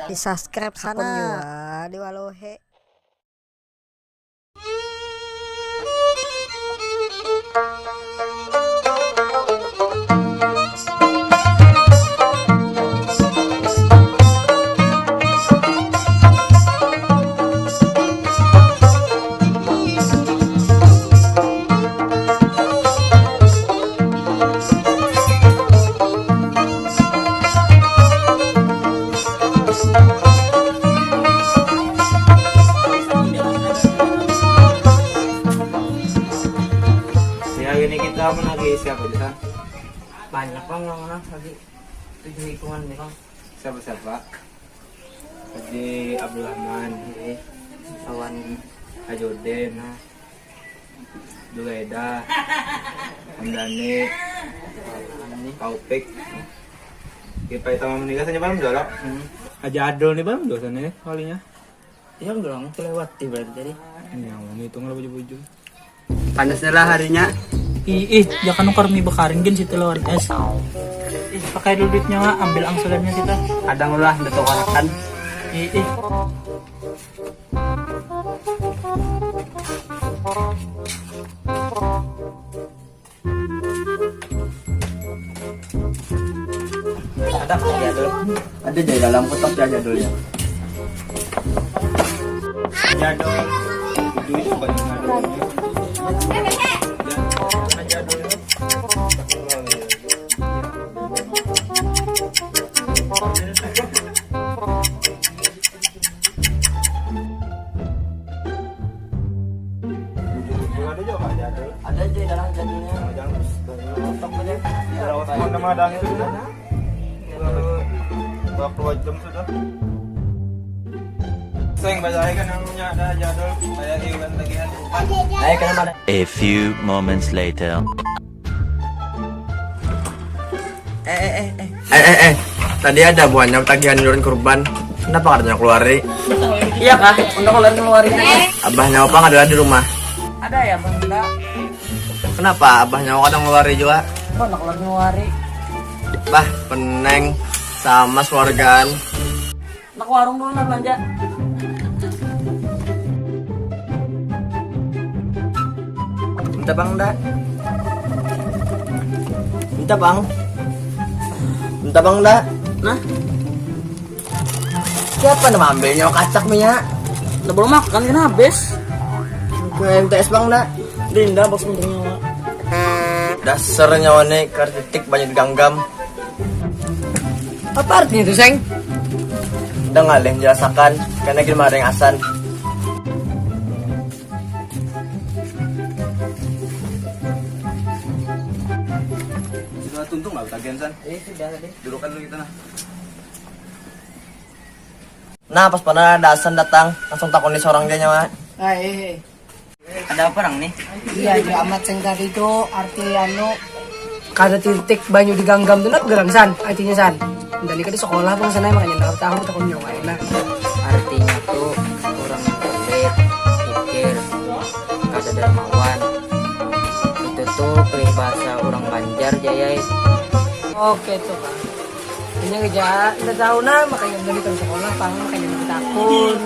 Di subscribe sana di Walohe. Ini kita menagih siapa di sana? Banyak bang orang lagi 7 hitungan nih bang. Siapa? Haji Abdul Rahman, Awan Hajoden, Duleda, Hamdani, Taufik. Kita itu menikah saja bang dorok. Haji Adol nih bang dosannya kalinya. Iya dong kelewati berarti jadi. Yang menghitung lah baju-baju. Panasnya lah harinya. Ya kan nukar mie bakarin gen situ lawan es. Pakai dulu duitnya nggak, ambil angsurannya kita. Ada ngulah betul kan. Ada jadul. Ada di dalam kotak jadulnya. Jadol. Duit banyak adolnya. Ada di dalam jadulnya. Madang itu sudah. Bawa keluar jam sudah. Seng bazar kan namanya ada jadol kayak iuran tagihan. Naik ke mana? A few moments later. Tadi ada buahnya tagihan iuran kurban. Kenapa katanya keluari? Iya kah? Untuk keluarin Abah nyawa apa adalah di rumah? Ada ya bang, enggak. Kenapa? Abah nyawa kadang ngeluari juga? Oh, nak ngeluari. Bah, peneng sama keluargaan. Nak warung dulu nak belanja. Minta bang, enggak? Minta bang. Minta bang, enggak? Nah. Siapa nama ambilnya kacak minyak? Udah belum makan kan habis. Gue MTS bang dah. Dinda bos untungnya. Dasar nyawa nih kartitik banyak diganggam. Apa artinya itu seng? Udah nggak ada yang jelasakan karena gimana ada yang asan. Sudah tuntung nggak tagihan san? Sudah tadi. Dudukan dulu kita nah. Nah pas pada ada asan datang langsung takoni seorang dia nyawa. Ada apa orang nih? Iya, di amat sing tadi itu arti kada titik banyu diganggam tuh gerang san, artinya san. Dari di sekolah bang sana makanya tahu takon nyawa enak. Artinya tuh orang pelit, pikir, kada dermawan. Itu tuh peribahasa orang Banjar Jaya. Oke tuh pak. Ini kerja udah tahu nah makanya dari ke sekolah pang makanya kita takut.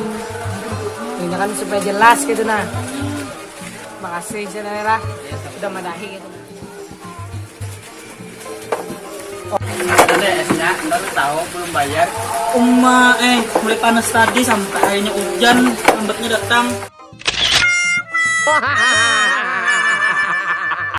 Ini kan supaya jelas gitu nah. Makasih saudara udah madahi gitu. Ada deh esnya, baru tahu belum bayar. Mulai panas tadi sampai akhirnya hujan, lambatnya datang.